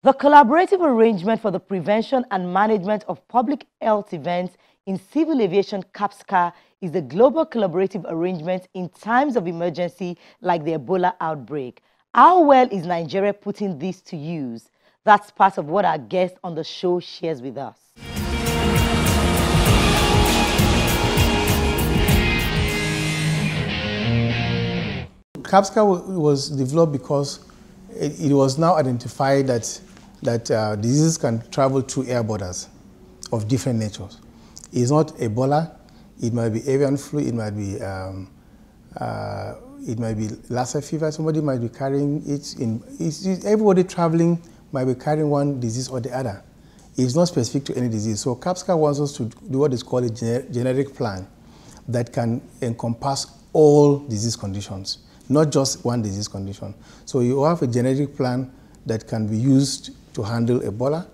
The collaborative arrangement for the prevention and management of public health events in civil aviation CAPSCA is a global collaborative arrangement in times of emergency like the Ebola outbreak. How well is Nigeria putting this to use? That's part of what our guest on the show shares with us. CAPSCA was developed because it was now identified that diseases can travel through air borders of different natures. It's not Ebola, it might be avian flu, it might be Lassa fever. Somebody might be carrying it. Everybody traveling might be carrying one disease or the other. It's not specific to any disease. So CAPSCA wants us to do what is called a generic plan that can encompass all disease conditions, not just one disease condition. So you have a generic plan that can be used to handle Ebola,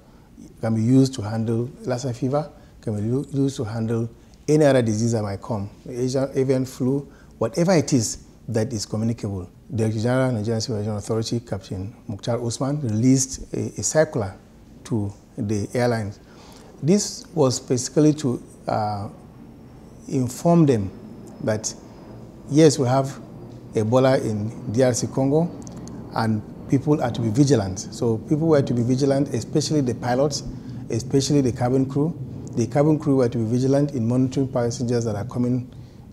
can be used to handle Lassa fever, can be used to handle any other disease that might come, avian flu, whatever it is that is communicable. The General Nigerian Civil Aviation Authority, Captain Mukhtar Usman, released a circular to the airlines. This was basically to inform them that, yes, we have Ebola in DRC Congo, and people are to be vigilant. So people were to be vigilant, especially the pilots, especially the cabin crew. The cabin crew were to be vigilant in monitoring passengers that are coming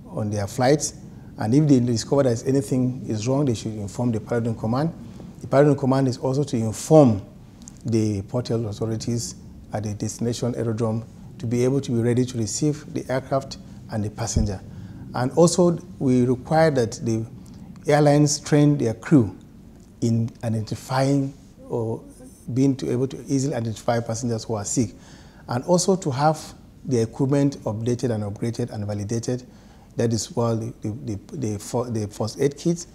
on their flights. And if they discover that anything is wrong, they should inform the piloting command. The piloting command is also to inform the port health authorities at the destination aerodrome to be able to be ready to receive the aircraft and the passenger. And also, we require that the airlines train their crew in identifying or being able to easily identify passengers who are sick, and also to have the equipment updated and upgraded and validated. That is the first aid kit.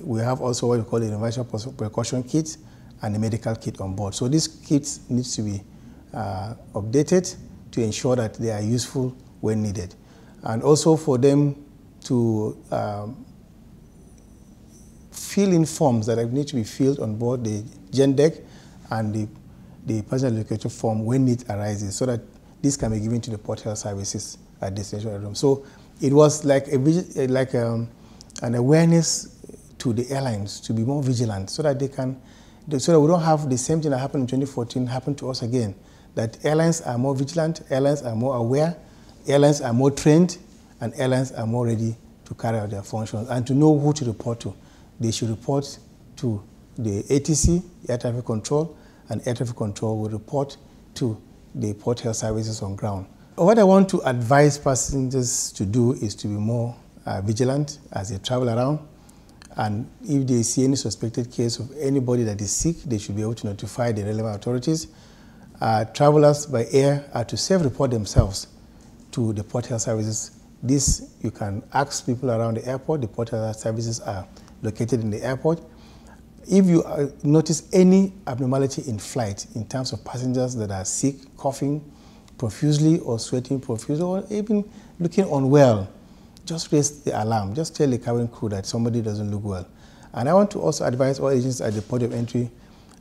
We have also what we call the universal precaution kit and the medical kit on board. So these kits need to be updated to ensure that they are useful when needed. And also for them to fill in forms that need to be filled on board the gen deck and the passenger locator form when need arises, so that this can be given to the port health services at destination aerodrome. So it was like an awareness to the airlines to be more vigilant, so that so that we don't have the same thing that happened in 2014 happen to us again. That airlines are more vigilant, airlines are more aware, airlines are more trained, and airlines are more ready to carry out their functions and to know who to report to. They should report to the ATC, Air Traffic Control, and Air Traffic Control will report to the port health services on ground. What I want to advise passengers to do is to be more vigilant as they travel around. And if they see any suspected case of anybody that is sick, they should be able to notify the relevant authorities. Travelers by air are to self-report themselves to the port health services. This, you can ask people around the airport. The port health services are located in the airport. If you notice any abnormality in flight in terms of passengers that are sick, coughing profusely or sweating profusely, or even looking unwell, just raise the alarm. Just tell the cabin crew that somebody doesn't look well. And I want to also advise all agents at the port of entry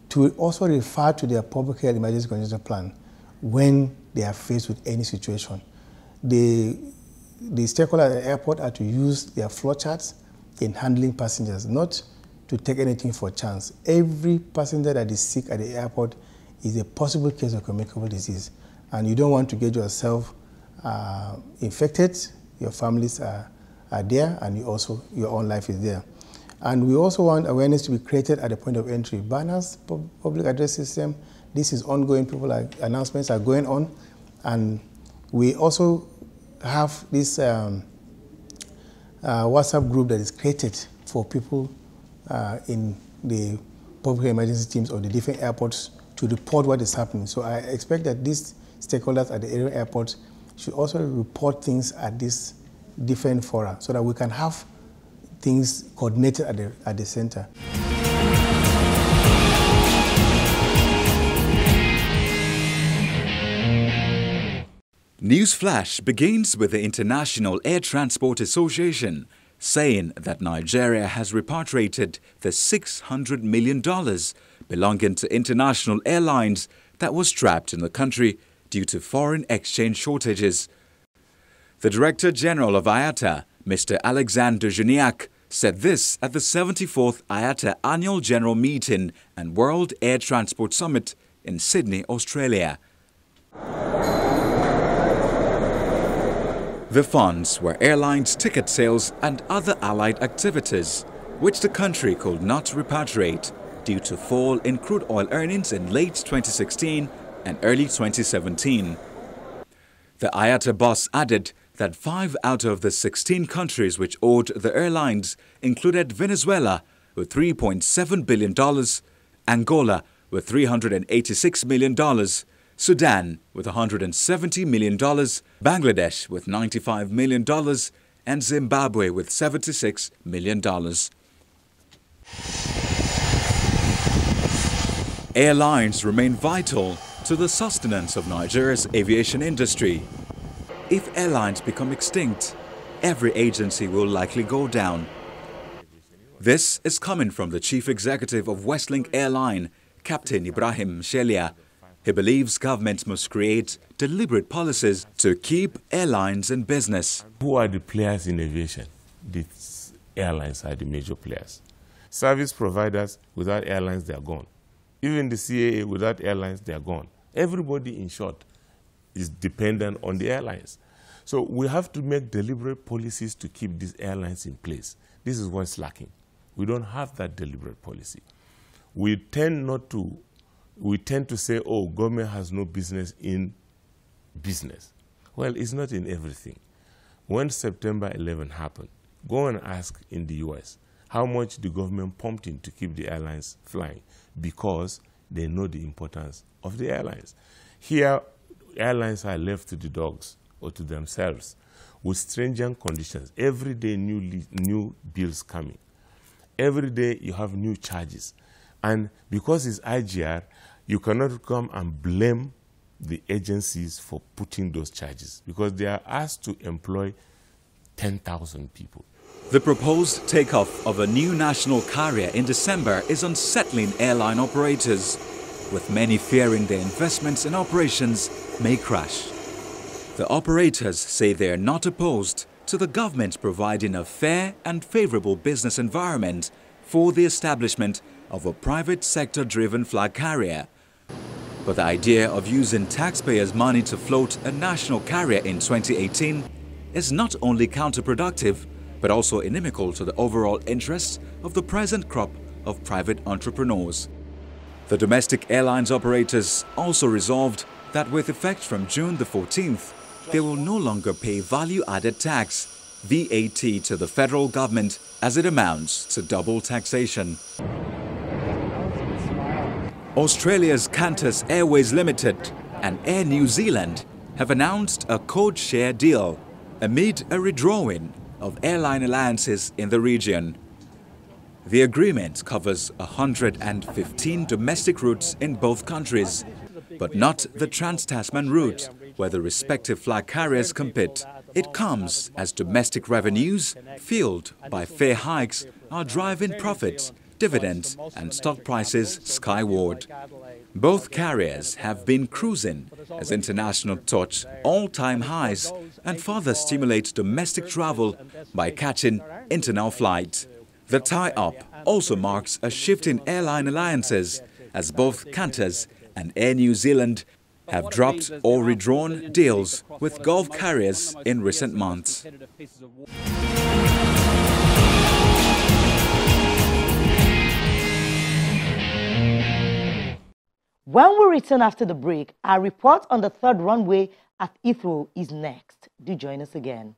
to also refer to their public health emergency contingency plan when they are faced with any situation. The stakeholders at the airport are to use their flow charts in handling passengers, not to take anything for chance. Every passenger that is sick at the airport is a possible case of communicable disease, and you don't want to get yourself infected. Your families are there, and your own life is there. And we also want awareness to be created at the point of entry. Banners, public address system, this is ongoing. Announcements are going on, and we also have this WhatsApp group that is created for people in the public emergency teams of the different airports to report what is happening. So I expect that these stakeholders at the area airports should also report things at these different fora, so that we can have things coordinated at the center. Newsflash begins with the International Air Transport Association saying that Nigeria has repatriated the $600 million belonging to international airlines that was trapped in the country due to foreign exchange shortages. The Director General of IATA, Mr. Alexander Juniak, said this at the 74th IATA Annual General Meeting and World Air Transport Summit in Sydney, Australia. The funds were airlines' ticket sales and other allied activities, which the country could not repatriate due to fall in crude oil earnings in late 2016 and early 2017. The IATA boss added that 5 out of the 16 countries which owed the airlines included Venezuela with $3.7 billion, Angola with $386 million, Sudan with $170 million, Bangladesh with $95 million, and Zimbabwe with $76 million. Airlines remain vital to the sustenance of Nigeria's aviation industry. If airlines become extinct, every agency will likely go down. This is coming from the Chief Executive of Westlink Airline, Captain Ibrahim Shelia. He believes governments must create deliberate policies to keep airlines in business. Who are the players in aviation? The airlines are the major players. Service providers, without airlines, they are gone. Even the CAA, without airlines, they are gone. Everybody, in short, is dependent on the airlines. So we have to make deliberate policies to keep these airlines in place. This is what's lacking. We don't have that deliberate policy. We tend to say, oh, government has no business in business. Well, it's not in everything. When September 11 happened, go and ask in the US how much the government pumped in to keep the airlines flying, because they know the importance of the airlines. Here, airlines are left to the dogs or to themselves with stringent conditions. Every day, new bills coming. Every day, you have new charges. And because it's IGR, you cannot come and blame the agencies for putting those charges, because they are asked to employ 10,000 people. The proposed takeoff of a new national carrier in December is unsettling airline operators, with many fearing their investments in operations may crash. The operators say they are not opposed to the government providing a fair and favorable business environment for the establishment of a private sector-driven flag carrier. But the idea of using taxpayers' money to float a national carrier in 2018 is not only counterproductive, but also inimical to the overall interests of the present crop of private entrepreneurs. The domestic airlines operators also resolved that with effect from June the 14th, they will no longer pay value-added tax, VAT, to the federal government, as it amounts to double taxation. Australia's Qantas Airways Limited and Air New Zealand have announced a code-share deal amid a redrawing of airline alliances in the region. The agreement covers 115 domestic routes in both countries, but not the Trans-Tasman route, where the respective flag carriers compete. It comes as domestic revenues, fueled by fare hikes, are driving profits, dividends and stock prices skyward. Both carriers have been cruising as international touch all-time highs and further stimulate domestic travel by catching internal flights. The tie-up also marks a shift in airline alliances, as both Qantas and Air New Zealand have dropped or redrawn deals with Gulf carriers in recent months. When we return after the break, our report on the third runway at Heathrow is next. Do join us again.